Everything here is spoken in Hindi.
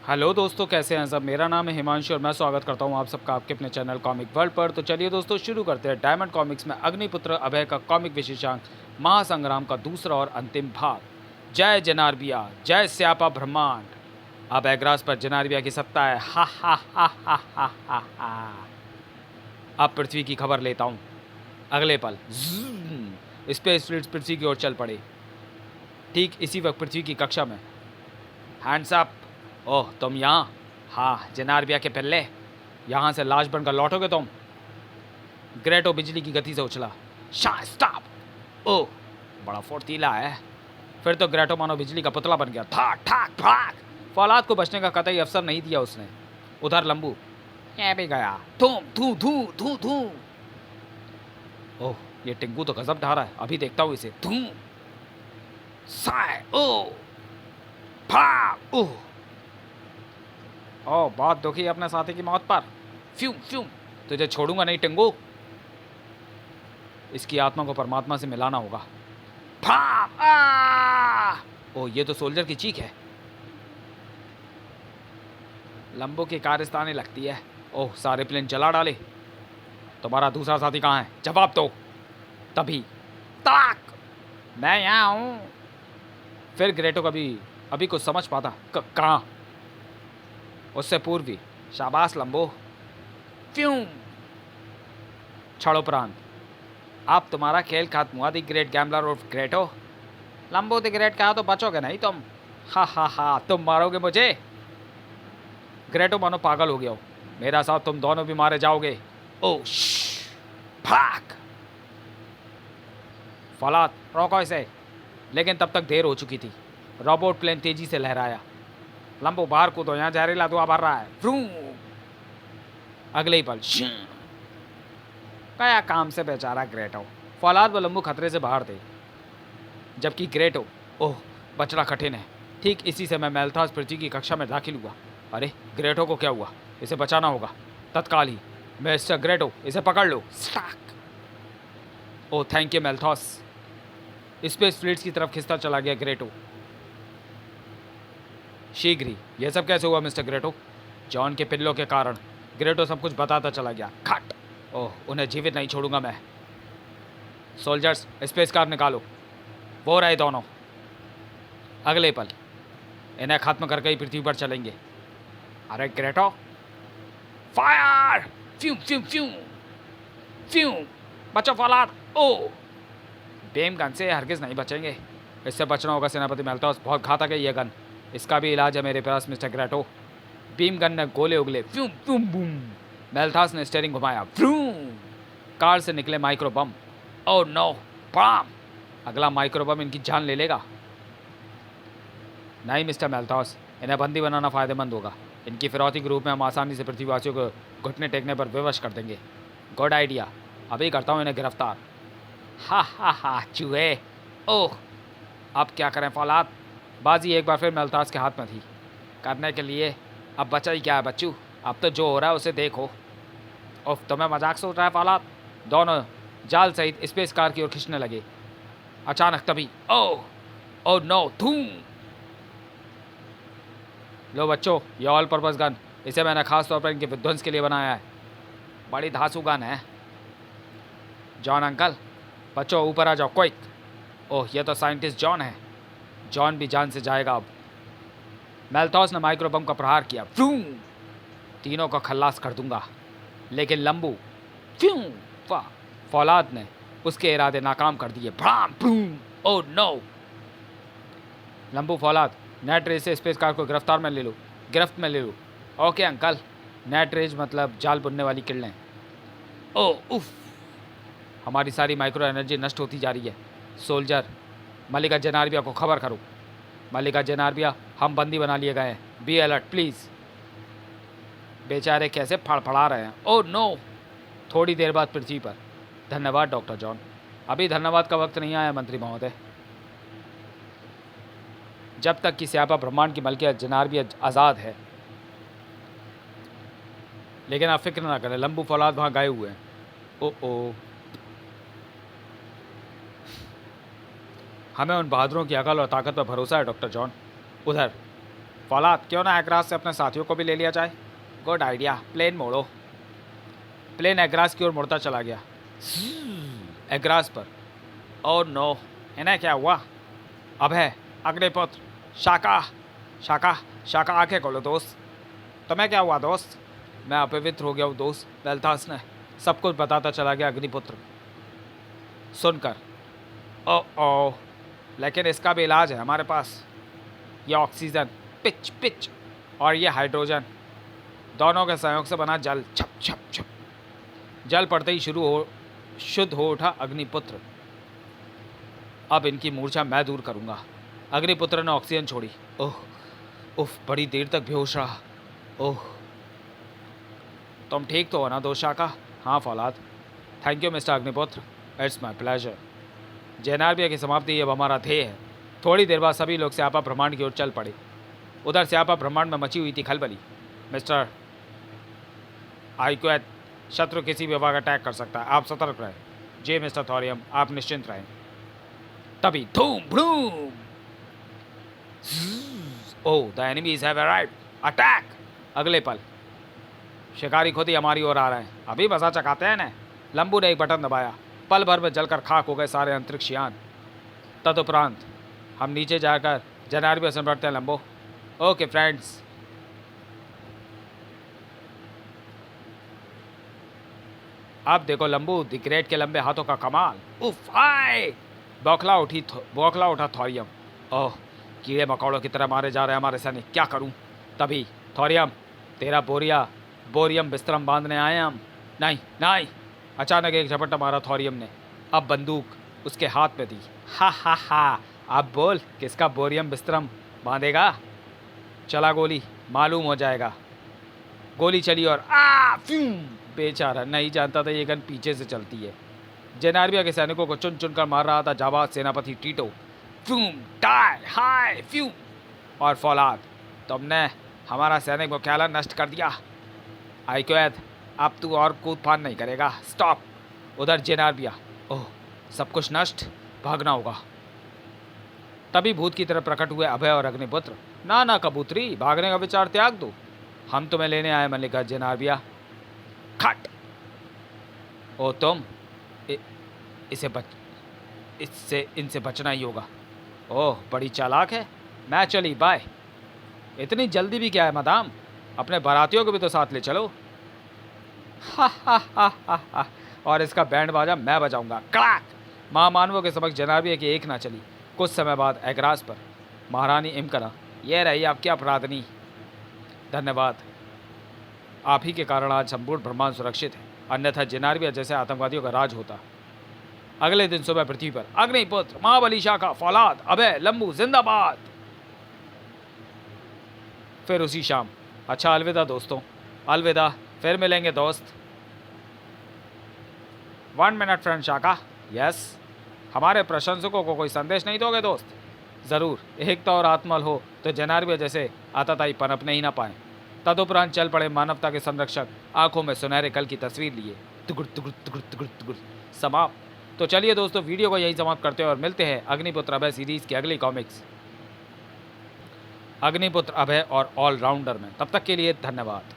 हेलो दोस्तों, कैसे हैं सब। मेरा नाम है हिमांशु और मैं स्वागत करता हूं आप सबका आपके अपने चैनल कॉमिक वर्ल्ड पर। तो चलिए दोस्तों शुरू करते हैं डायमंड कॉमिक्स में अग्निपुत्र अभय का कॉमिक विशेषांक महासंग्राम का दूसरा और अंतिम भाग। जय जनार्बिया, जय स्यापा ब्रह्मांड। अब एग्रास पर जनार्बिया की सत्ता है। हा हा हा हा हा हा हा। अब पृथ्वी की खबर लेता हूँ। अगले पल स्पेस फ्लीट्स पृथ्वी की ओर चल पड़े। ठीक इसी वक्त पृथ्वी की कक्षा में हैंड्स अप। ओह, तुम यहाँ? हाँ, जनार्बिया के पिल्ले, यहाँ से लाश बनकर लौटोगे तुम। ग्रेटो बिजली की गति से उछला। स्टॉप। ओह, बड़ा फुर्तीला है। फिर तो ग्रेटो मानो बिजली का पुतला बन गया। ठाक ठाक ठाक। फौलाद को बचने का कतई अवसर नहीं दिया उसने। उधर लंबू ये भी गया। धूम धू धू धू धू। ओह, ये टिंकू तो गजब ढा रहा है। अभी देखता हूँ इसे। धूम साय। ओह भाग। ओह, ओ बहुत दुखी है अपने साथी की मौत पर। Fume fume. तुझे छोड़ूंगा नहीं टिंगू। इसकी आत्मा को परमात्मा से मिलाना होगा। भाप। ओ, ये तो सोल्जर की चीख है। लंबो की कारस्तानी लगती है। ओह, सारे प्लेन जला डाले। तुम्हारा दूसरा साथी कहाँ है? जवाब दो। तभी ताक, मैं यहाँ हूँ। फिर ग्रेटो कभी अभी कुछ समझ पाता। कहाँ? उससे पूर्व भी। शाबाश लंबो। फ्यूम। क्षणोपरांत। अब तुम्हारा खेल खत्म हुआ। The great gambler of Greto. लंबो दी ग्रेट कहा तो बचोगे नहीं तुम। हा हा हा, तुम मारोगे मुझे? ग्रेटो मानो पागल हो गया हो। मेरा साथ तुम दोनों भी मारे जाओगे। ओ भाग। फौलाद, रोको इसे। लेकिन तब तक देर हो चुकी थी। रोबोट प्लेन तेजी से लहराया। लंबो बाहर कूदो, यहाँ जहरीला धुआं भर रहा है। फ्रूम। अगले ही पल कया काम से बेचारा ग्रेटो। फौलाद व लंबू खतरे से बाहर थे, जबकि ग्रेटो, ओह बचना कठिन है। ठीक इसी समय मेल्थास पृथ्वी की कक्षा में दाखिल हुआ। अरे, ग्रेटो को क्या हुआ? इसे बचाना होगा तत्काल ही। मिस्टर ग्रेटो, इसे पकड़ लो। ओह थैंक यू मेल्थास। स्पेस फ्लीट्स की तरफ खिसता चला गया ग्रेटो। शीघ्र ही। यह सब कैसे हुआ मिस्टर ग्रेटो? जॉन के पिल्लों के कारण। ग्रेटो सब कुछ बताता चला गया। खट। ओह, उन्हें जीवित नहीं छोड़ूंगा मैं। सोल्जर्स, स्पेस कार निकालो। वो रहे दोनों। अगले पल इन्हें खत्म करके ही पृथ्वी पर चलेंगे। अरे ग्रेटो, फायर। फ्यूम फ्यूम फ्यूम फ्यूम। बचो फौलाद। ओ, बेम गन से हरगिज नहीं बचेंगे। इससे बचना होगा सेनापति मेल्थास। बहुत घातक है यह गन। इसका भी इलाज है मेरे पास मिस्टर ग्रेटो। बीम गन ने गोले उगले। Fume fume boom. मेल्थास ने स्टीयरिंग घुमाया। फ्यूम। कार से निकले माइक्रो बम। ओह नो, बम। अगला माइक्रो बम इनकी जान ले लेगा। नहीं मिस्टर मेल्थास, इन्हें बंदी बनाना फायदेमंद होगा। इनकी फिरौती के रूप में हम आसानी से पृथ्वीवासियों को घुटने टेकने पर विवश कर देंगे। Good idea. अभी करता हूँ इन्हें गिरफ्तार। हा हा हा चूहे। ओह, अब क्या करें फौलाद? बाजी एक बार फिर मेल्थास के हाथ में थी। करने के लिए अब बचा ही क्या है बच्चू? अब तो जो हो रहा है उसे देखो। उफ, तुम्हें मजाक सोच रहा है फौलाद? दोनों जाल सहित स्पेस कार की ओर खींचने लगे। अचानक तभी ओह ओह नो, धूम। लो बच्चों, ये ऑल पर्पस गन। इसे मैंने खास तौर पर इनके विध्वंस के लिए बनाया है। बड़ी धांसू गन है। जॉन अंकल, बच्चों ऊपर आ जाओ क्विक। ओह, ये तो साइंटिस्ट जॉन है। जॉन भी जान से जाएगा अब। मेल्थास ने माइक्रो बम का प्रहार किया। फ्यूम। तीनों को खल्लास कर दूंगा। लेकिन लंबू, फ्यूम, फौलाद ने उसके इरादे नाकाम कर दिए। भ्राम भ्रूम। Oh no. लंबू, फौलाद, नेट रेज से स्पेस कार को गिरफ्तार में ले लो। गिरफ्त में ले लो। Okay uncle. नेट रेज मतलब जाल बुनने वाली किरणें। ओह उफ, हमारी सारी माइक्रो एनर्जी नष्ट होती जा रही है। सोल्जर, मलिका जनार्बिया को खबर करो। मलिका जनार्बिया, हम बंदी बना लिए गए हैं। Be alert please. बेचारे कैसे फड़फड़ा रहे हैं। Oh no. थोड़ी देर बाद पृथ्वी पर। धन्यवाद डॉक्टर जॉन। अभी धन्यवाद का वक्त नहीं आया मंत्री महोदय। जब तक कि स्यापा ब्रह्मांड की मलकियत जनार्बिया आज़ाद है। लेकिन आप फिक्र ना करें, लंबू फौलाद वहाँ गए हुए हैं। ओ ओ, हमें उन बहादुरों की अकल और ताकत पर भरोसा है डॉक्टर जॉन। उधर फौलाद, क्यों ना एग्रास से अपने साथियों को भी ले लिया जाए? Good idea. प्लेन मोड़ो। प्लेन एग्रास की ओर मुड़ता चला गया। एग्रास पर। ओह नो, इन्हें क्या हुआ? अभय, अग्निपुत्र, शाका, शाका, शाका, आंखें खोलो दोस्त। तुम्हें क्या हुआ दोस्त? मैं अपवित्र हो गया हूँ दोस्त। वेल्थास ने सब कुछ बताता चला गया अग्निपुत्र सुनकर। ओ ओ, लेकिन इसका भी इलाज है हमारे पास। ये ऑक्सीजन, पिच पिच, और ये हाइड्रोजन, दोनों के सहयोग से बना जल। छप छप छप। जल पड़ते ही शुद्ध हो उठा अग्निपुत्र। अब इनकी मूर्छा मैं दूर करूंगा। अग्निपुत्र ने ऑक्सीजन छोड़ी। ओह उफ, बड़ी देर तक बेहोश रहा। ओह, तुम ठीक तो हो ना दोस्त शाका? हाँ फौलाद। Thank you mister Agniputra, it's my pleasure. जेनार्बिया की समाप्ति अब हमारा ध्येय है। थोड़ी देर बाद सभी लोग स्यापा ब्रह्मांड की ओर चल पड़े। उधर स्यापा ब्रह्मांड में मची हुई थी खलबली। मिस्टर आइक्वेट, शत्रु किसी भी वक्त अटैक कर सकता है, आप सतर्क रहें। जी मिस्टर थोरियम, आप निश्चिंत रहें। तभी धूम भूम। Oh, the enemies have arrived, attack. अगले पल शिकारी खुद ही हमारी ओर आ रहे हैं। अभी मजा चकाते हैं ना। लंबू ने एक बटन दबाया। पल भर में जलकर खाक हो गए सारे अंतरिक्ष यान। तदुपरांत हम नीचे जाकर जेनार्बिया से बढ़ते हैं लंबो। Okay friends. अब देखो लंबू द ग्रेट के लंबे हाथों का कमाल। उफ हाय, बौखला उठा थोरियम। ओह, कीड़े मकोड़ों की तरह मारे जा रहे हैं हमारे सैनिक, क्या करूं? तभी थोरियम, तेरा बोरियम बिस्तरम बांधने आए हम। नहीं नहीं। अचानक एक झपट्टा मारा थोरियम ने। अब बंदूक उसके हाथ में दी। हा हा हा, अब बोल किसका बोरियम बिस्तरम बांधेगा? चला गोली, मालूम हो जाएगा। गोली चली और बेचारा नहीं जानता था ये गन पीछे से चलती है। जेनार्बिया के सैनिकों को चुन चुन कर मार रहा था जाबाज सेनापति टीटो। डाई हाय फ्यूम। और फौलाद, तुमने हमारा सैनिक मुख्यालय नष्ट कर दिया। आइक्वेद, अब तू और कूद फान नहीं करेगा, स्टॉप। उधर जेनार्बिया, ओह सब कुछ नष्ट, भागना होगा। तभी भूत की तरह प्रकट हुए अभय और अग्निपुत्र। ना ना कबूतरी, भागने का विचार त्याग दो, हम तुम्हें लेने आए मल्लिका जेनार्बिया। खट। ओ तुम, इनसे बचना ही होगा। ओह बड़ी चालाक है। मैं चली, बाय। इतनी जल्दी भी क्या है मदाम, अपने बारातियों को भी तो साथ ले चलो। हा हा हा हा हा। और इसका बैंड बाजा मैं बजाऊंगा। कड़ाक। महामानवों के समक्ष जेनार्बिया की एक ना चली। कुछ समय बाद एग्रास पर महारानी इमकरा, यह रही आपकी अपराधनी। धन्यवाद, आप ही के कारण आज संपूर्ण ब्रह्मांड सुरक्षित है, अन्यथा जेनार्बिया जैसे आतंकवादियों का राज होता। अगले दिन सुबह पृथ्वी पर अग्निपुत्र, महाबली शाखा, फौलाद, अभय, लंबू जिंदाबाद। फिर उसी शाम, अच्छा अलविदा दोस्तों, अलविदा, फिर मिलेंगे दोस्त। 1 मिनट फ्रेंड शाखा। यस, हमारे प्रशंसकों को कोई संदेश नहीं दोगे दोस्त? ज़रूर, एकता और आत्मल हो तो जेनार्बिया जैसे आतताई पनपने ही ना पाए। तदुपरांत चल पड़े मानवता के संरक्षक, आंखों में सुनहरे कल की तस्वीर लिए। तुगुर तुगुर तुगुर तुगुर तुगुर समाप्त। तो चलिए दोस्तों, वीडियो को यहीं समाप्त करते हैं और मिलते हैं अग्निपुत्र अभय सीरीज़ की अगली कॉमिक्स अग्निपुत्र अभय और ऑलराउंडर में। तब तक के लिए धन्यवाद।